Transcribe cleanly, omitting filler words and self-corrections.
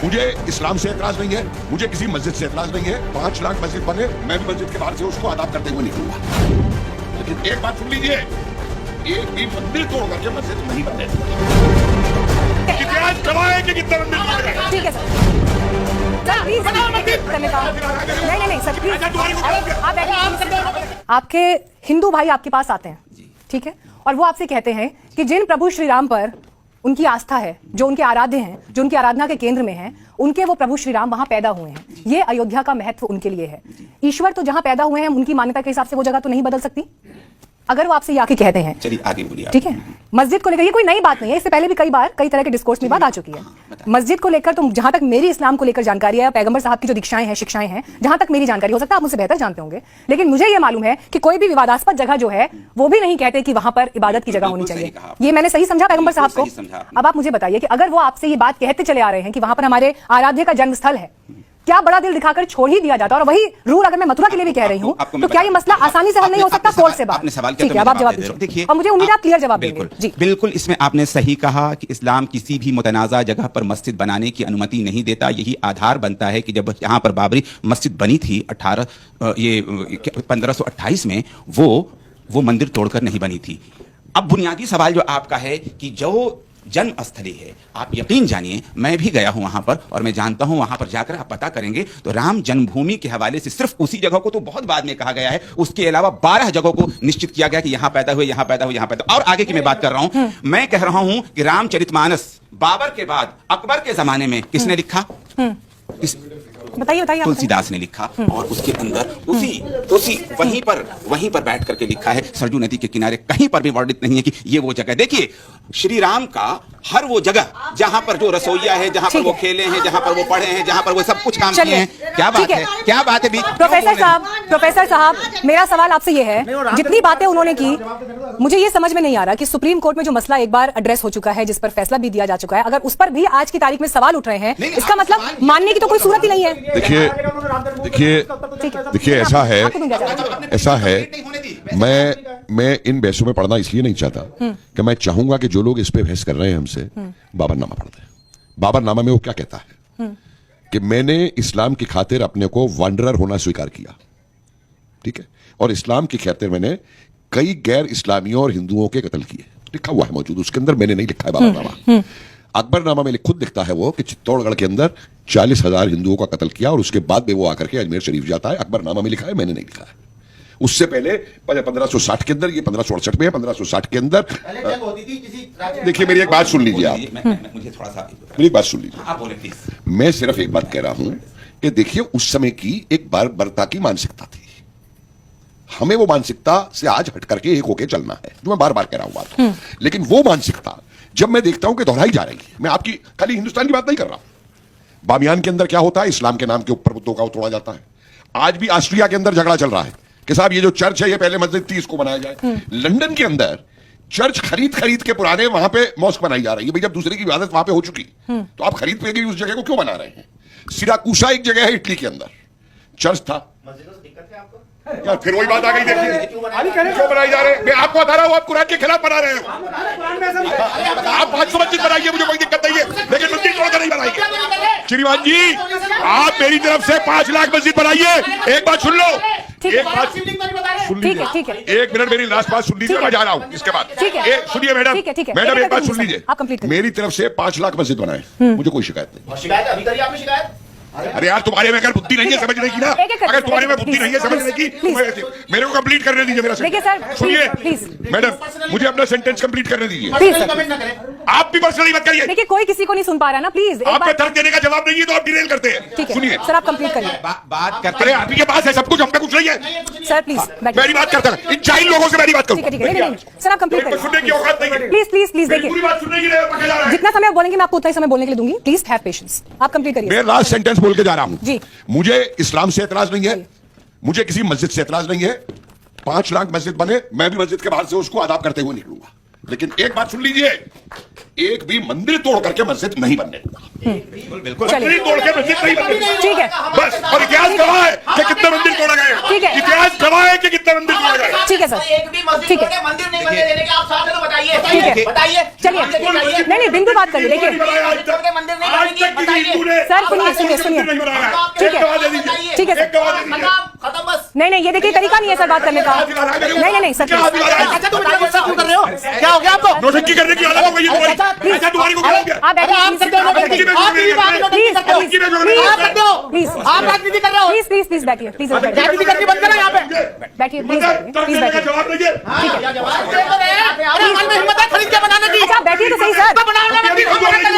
मुझे इस्लाम से एतराज नहीं है, मुझे किसी मस्जिद से एतराज नहीं है। 5 लाख मस्जिद बने, मैं भी मस्जिद के बाहर से उसको आदाब करते हुए निकलूंगा। लेकिन एक बात सुन लीजिए, एक भी मंदिर तोड़ करके मस्जिद नहीं बनने इतिहास गवाह है कि कितने मंदिर तोड़ रहे हैं। ठीक है सर प्लीज नहीं सर प्लीज आपके हिंदू भाई आपके पास आते हैं, ठीक है, और वो आपसे कहते हैं कि जिन प्रभु श्री राम पर उनकी आस्था है, जो उनके आराध्य हैं, जो उनकी आराधना के केंद्र में हैं, उनके वो प्रभु श्री राम वहां पैदा हुए हैं। ये अयोध्या का महत्व उनके लिए है। ईश्वर तो जहां पैदा हुए हैं उनकी मान्यता के हिसाब से वो जगह तो नहीं बदल सकती अगर वो आपसे ये आके कहते हैं। चलिए आगे बोलिए। ठीक है, मस्जिद को लेकर ये कोई नई बात नहीं है, इससे पहले भी कई बार कई तरह के डिस्कोर्स में बात आ चुकी है। मस्जिद को लेकर तो जहां तक मेरी इस्लाम को लेकर जानकारी है, पैगंबर साहब की जो दीक्षाएं हैं, शिक्षाएं हैं, जहां तक मेरी जानकारी, हो सकता है आप मुझसे बेहतर जानते होंगे, लेकिन मुझे ये मालूम है कि कोई भी विवादास्पद जगह जो है वो भी नहीं कहते कि वहां पर इबादत की जगह होनी चाहिए। ये मैंने सही समझा पैगंबर साहब को? अब आप मुझे बताइए कि अगर वो आपसे ये बात कहते चले आ रहे हैं कि वहां पर हमारे आराध्य का जन्म स्थल है, क्या बड़ा दिल दिखाकर छोड़ ही दिया जाता? और वही रूल अगर मैं मथुरा के लिए भी कह रही हूं तो क्या ये मसला आसानी से हल नहीं हो सकता कोर्ट से बात? आपने सवाल ठीक है, अब आप जवाब दीजिए और मुझे उम्मीद है आप क्लियर जवाब देंगे। जी बिल्कुल, इसमें आपने सही कहा कि इस्लाम किसी भी मुतनाज़ा जगह पर मस्जिद बनाने की अनुमति नहीं देता। यही आधार बनता है कि जब यहाँ पर बाबरी मस्जिद बनी थी 1528 में, वो मंदिर तोड़कर नहीं बनी थी। अब बुनियादी सवाल जो आपका है कि जो जन्म स्थली है, आप यकीन जानिए मैं भी गया हूं वहां पर और मैं जानता हूं, वहां पर जाकर आप पता करेंगे तो राम जन्मभूमि के हवाले से सिर्फ उसी जगह को तो बहुत बाद में कहा गया है, उसके अलावा 12 जगहों को निश्चित किया गया कि यहां पैदा हुए, यहां पैदा हुए, यहां पैदा। और आगे की मैं बात कर रहा हूं, मैं कह रहा हूं कि रामचरितमानस बाबर के बाद अकबर के जमाने में किसने लिखा? बताइए बताइए। तुलसीदास ने लिखा और उसके अंदर उसी वहीं पर बैठ करके लिखा है। सरजू नदी के किनारे कहीं पर भी वर्णित नहीं है कि ये वो जगह। देखिए श्री राम का हर वो जगह जहां पर जो रसोईया है, जहां पर वो खेले हैं, जहां पर वो पढ़े हैं, जहां पर वो सब कुछ काम किए हैं, क्या बात है, क्या बात है? प्रोफेसर साहब मेरा सवाल आपसे ये है, जितनी बातें उन्होंने की, मुझे ये समझ में नहीं आ रहा कि सुप्रीम कोर्ट में जो मसला एक बार एड्रेस हो चुका है, जिस पर फैसला भी दिया जा चुका है, अगर उस पर भी आज की तारीख में सवाल उठ रहे हैं, इसका मतलब मानने की तो कोई सूरत ही नहीं है। देखिए ऐसा है मैं इन बहसों में पढ़ना इसलिए नहीं चाहता कि मैं चाहूंगा कि जो लोग इस पे बहस कर रहे हैं हमसे बाबरनामा पढ़ दें। बाबरनामा में वो क्या कहता है कि मैंने इस्लाम की खातिर अपने को वांडरर होना स्वीकार किया, ठीक है, और इस्लाम की खातिर मैंने कई गैर इस्लामियों और हिंदुओं के कत्ल किए, लिखा हुआ है मौजूद, उसके अंदर मैंने नहीं लिखा है बाबरनामा। अकबरनामा में खुद लिखता है वो कि चित्तौड़गढ़ के अंदर 40,000 हिंदुओं का कत्ल किया और उसके बाद में वो आकर के अजमेर शरीफ जाता है। अकबरनामा में लिखा है, मैंने नहीं लिखा है। उससे पहले 1560 के अंदर, ये 1568 में है, 1560 के अंदर देखिए मेरी एक बात सुन लीजिए आप, मुझे थोड़ा सा मेरी बात सुन लीजिए। मैं सिर्फ एक बात कह रहा हूं कि देखिए उस समय की एक बर्बरता की मानसिकता थी, हमें वो मानसिकता से आज हट करके एक होके चलना है, जो मैं बार बार कह रहा हूं बात। लेकिन वो मानसिकता जब मैं देखता हूं कि दोहराई जा रही है, मैं आपकी खाली हिंदुस्तान की बात नहीं कर रहा हूं, बामियान के अंदर क्या होता है, इस्लाम के नाम के ऊपर बुद्धों का तोड़ा जाता है। आज भी ऑस्ट्रिया के अंदर झगड़ा चल रहा है कि साहब ये जो चर्च है ये पहले मस्जिद थी, इसको बनाया जाए। लंदन के अंदर चर्च खरीद के पुराने वहां पे मॉस्क बनाई जा रही है। भाई जब दूसरे की इबादत वहां पे हो चुकी तो आप खरीद के उस जगह को क्यों बना रहे हैं? सिराकूसा एक जगह है इटली के अंदर, चर्च था यार, फिर वही बात आ गई। देखिए क्यों बनाई जा रहे हैं, मैं आपको बता रहा हूं, आप कुरान के खिलाफ बना रहे हो। आप 500 मस्जिद बनाइए, मुझे कोई दिक्कत नहीं है, लेकिन मस्जिद तोड़कर नहीं बनाएंगे। श्रीमान जी आप मेरी तरफ से 5 लाख मस्जिद बनाइए। एक बात सुन लो, एक बात सुन लीजिए, एक मिनट मेरी लास्ट बात सुन लीजिए, मैं जा रहा हूँ इसके बाद। सुनिए मैडम, एक बात सुन लीजिए, मेरी तरफ से 5 लाख मस्जिद बनाए, मुझे कोई शिकायत नहीं। शिकायत अभी करिए आपने शिकायत। अरे यार तुम्हारे में अगर बुद्धि नहीं है समझने की ना, अगर तुम्हारे में बुद्धि नहीं है समझने की, मेरे को कंप्लीट करने दीजिए मेरा सेंटेंस। सुनिए मैडम, मुझे अपना सेंटेंस कंप्लीट करने दीजिए। आप भी पर्सनली मत करिए। देखिए कोई किसी को नहीं सुन पा रहा ना, प्लीज। आपका तर्क देने का जवाब नहीं है तो आप डिरेल करते हैं। सुनिए सर, आप कंप्लीट करिए। बात करते हैं, आपके पास है सब कुछ, हम पे कुछ नहीं है। सर प्लीज मेरी बात करता है, इन जाहिल लोगों से मेरी बात करूं। सर आप कंप्लीट करिए, सुनने की औकात नहीं है। प्लीज देखिए, पूरी बात सुनने की नहीं, जितना समय आप बोलेंगे मैं आपको उतना ही समय बोलने के लिए दूंगी। प्लीज हैव पेशेंस, आप कंप्लीट करिए। मैं लास्ट सेंटेंस बोल के जा रहा हूं जी। मुझे इस्लाम से एतराज नहीं है, मुझे किसी मस्जिद से एतराज नहीं है। 5 लाख मस्जिद बने, मैं भी मस्जिद के बाहर से उसको आदाब करते हुए निकलूंगा। लेकिन एक बात सुन लीजिए, एक भी मंदिर तोड़ करके मस्जिद नहीं बनने दूंगा। चलिए तोड़ के मंदिर नहीं बने। ठीक है बस, और इतिहास गवाह है कि कितने मंदिर तोड़ा गए। ठीक है। इतिहास गवाह है कि कितने मंदिर तोड़े गए। ठीक है सर एक भी मस्जिद ठीक है। तोड़े, मंदिर नहीं बनने देने के आप साथ में बताइए। ठीक है। बताइए चलिए नहीं नहीं बिंदु बात करिए देखिए तोड़ के मंदिर नहीं आज बनेगी, तक किसी बताइए। हिंदू ने सर, सुनिए, सुनिए, सुनिए। नहीं बनाया है। ठीक है। एक गवाह दे दीजिए। ठीक है सर। एक गवाह दे दीजिए। खत्म बस। नहीं नहीं ये देखिए तरीका नहीं है सर बात करने का नहीं नहीं सर क्या हाथ दिला रहा है? अच्छा तुम मुझे गुस्सा क्यों कर रहे हो? क्या हो गया आपको? नौटंकी करने की आदत हो गई है तुम्हारी। ऐसा तुम्हारी को क्या हो गया? आप अरे आप करते हो नौटंकी। आप भी बात नौटंकी करते हो। आप करते हो। प्लीज आप राजनीति कर रहे हो। प्लीज प्लीज प्लीज बैठिए प्लीज राजनीति करके बंद करो यहाँ पे। बैठिए प्लीज प्लीज का बैठिए जवाब दीजिए। अरे हमारे में हिम्मत है खरीद के बनाने की। अच्छा बैठिए तो सही सर बनाओ ना मंदिर, हम बनाने